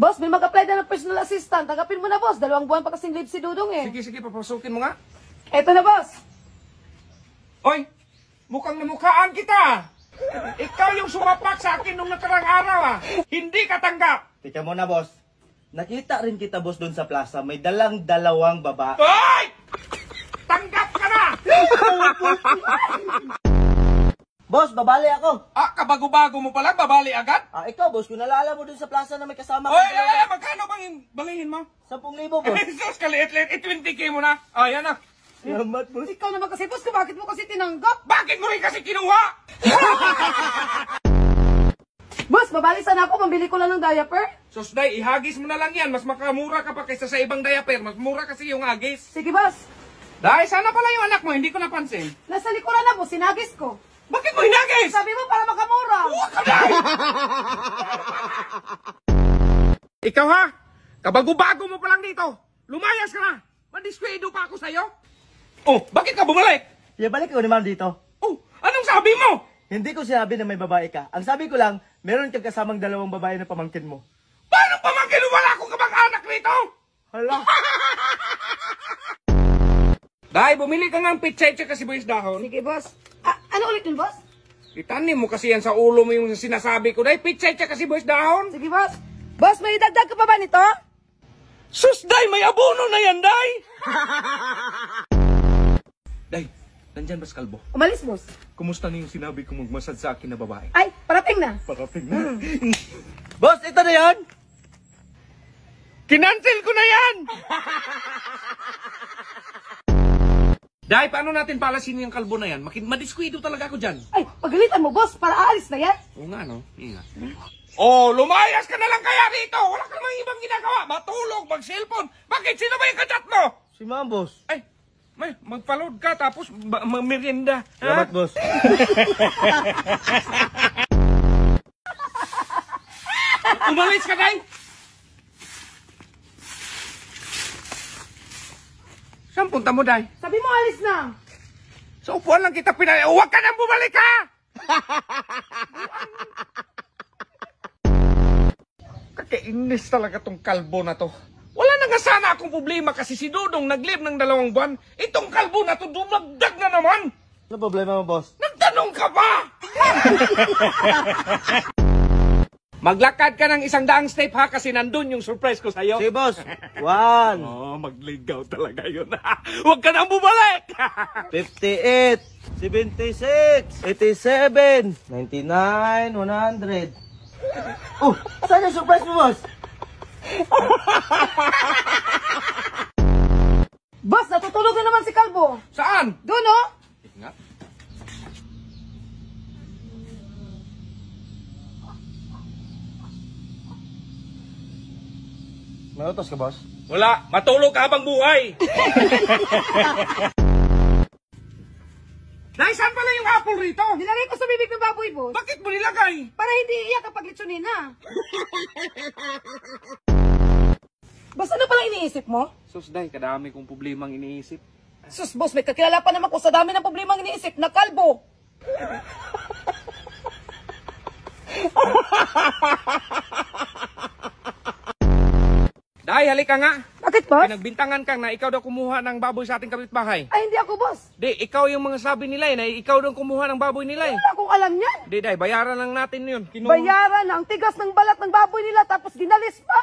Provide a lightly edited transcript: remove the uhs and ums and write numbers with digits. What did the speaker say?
Boss, may mag-apply na ng personal assistant. Tanggapin mo na, boss. 2 buwan pa kasing leave si Dudong eh. Sige, sige, papasukin mo nga. Eto na, boss. Oy, mukhang namukhaan kita. Ikaw yung sumapak sa akin nung nakarang araw ah. Hindi ka tanggap. Tika mo na, boss. Nakita rin kita, boss, doon sa plaza. May dalawang baba. Hoy! Tanggap ka na! Boss, babali ako. Ah, kabago-bago mo pala, babali agad? Ikaw, boss, kung nalala mo doon sa plaza na may kasama Oy, magkano bang balihin mo? 10,000, boss. Jesus, kaliit-liit, 20K mo na. Ah, yan na. Salamat, boss. Ikaw naman kasi, boss, bakit mo kasi tinanggap? Bakit mo rin kasi kinuha? Boss, babalik sana ako. Mambili ko lang ng diaper. Susday, ihagis mo na lang yan. Mas makamura ka pa kaysa sa ibang diaper. Mas mura kasi yung agis. Sige, boss. Dahil sana pala yung anak mo, hindi ko napansin. Nasa likuran na, boss. Sinagis ko. Bakit mo hinagis? Sabi mo para makamura. Huwag ka na! Ikaw ha? Kabago-bago mo pa lang dito. Lumayas ka na. Madiskwado pa ako sa'yo. Oh, bakit ka bumalik? Balik ko naman dito. Oh, anong sabi mo? Hindi ko sinabi na may babae ka. Ang sabi ko lang, meron kang kasamang 2 babae na pamangkin mo. Paano pamangkin wala akong kamag-anak rito? Hala. Dahil bumili ka ng pitchay-chay kasi boys dahon. Sige, boss. Ano ulit yun, boss? Itanim mo kasi yan sa ulo mo yung sinasabi ko. Dahil pitchay-chay kasi boys dahon. Sige, boss. Boss, may idagdag ka pa ba nito? Sus, Day! May abono na yan, Day! Day, nandyan ba si Kalbo? Umalis, boss. Kumusta na yung sinabi ko magmasad sa akin na babae? Ay, parating na. Parating na. Boss, ito na yan. Kinancel ko na yan! Day, paano natin palasin yung kalbo na yan? Madiskwido talaga ako dyan. Ay, pagalitan mo, boss, para aalis na yan. Oo nga, no? Ingat. Oh, lumayas ka na lang kaya dito! Wala ka namang ibang ginagawa. Matulog, mag-cellphone. Bakit? Sino ba yung kachat mo? Si ma'am, boss. Ay, magpaload ka tapos merienda. Salamat, boss. Umalis ka, Day! Saan punta mo, Day? Sabi mo, alis na. Sa upuan lang kita pinay. Huwag ka nang bumalik, ha! Kakainis talaga tong kalbo na to. Wala na nga sana akong problema kasi si Dudong nag-live ng 2 buwan. Itong kalbo na to dumagdag na naman. Ano problema mo, boss? Nagtanong ka ba? Maglakad ka ng 100 step ha kasi nandun yung surprise ko sa'yo. Sige, boss. 1, Oh, magligaw talaga yun. Huwag ka nang bumalik. 58, 76, 87, 99, 100. Oh, saan yung surprise mo, boss? Boss, natutulog na naman si Kalbo. Saan? Doon, oh. Ingat. May utos ka, boss? Wala, matulog ka habang buhay. Dahil saan pala yung apple rito? Nilagay ko sa bibig ng baboy, boss. Bakit mo nilagay? Para hindi iyak kapag litsunin na. Boss, ano palang iniisip mo? Sus, Day, kadami kong problemang iniisip. Sus, boss, may kakilala pa naman ko sa dami ng problemang iniisip na kalbo. Day, halika nga. Bakit, boss? Pinagbintangan kang na ikaw daw kumuha ng baboy sa ating kapitbahay. Ay, hindi ako, boss. Di, ikaw yung mga sabi nila na ikaw daw kumuha ng baboy nila. Wala akong alam yan. Di, Day, bayaran lang natin yun. Bayaran na ang tigas ng balat ng baboy nila tapos ginalis pa.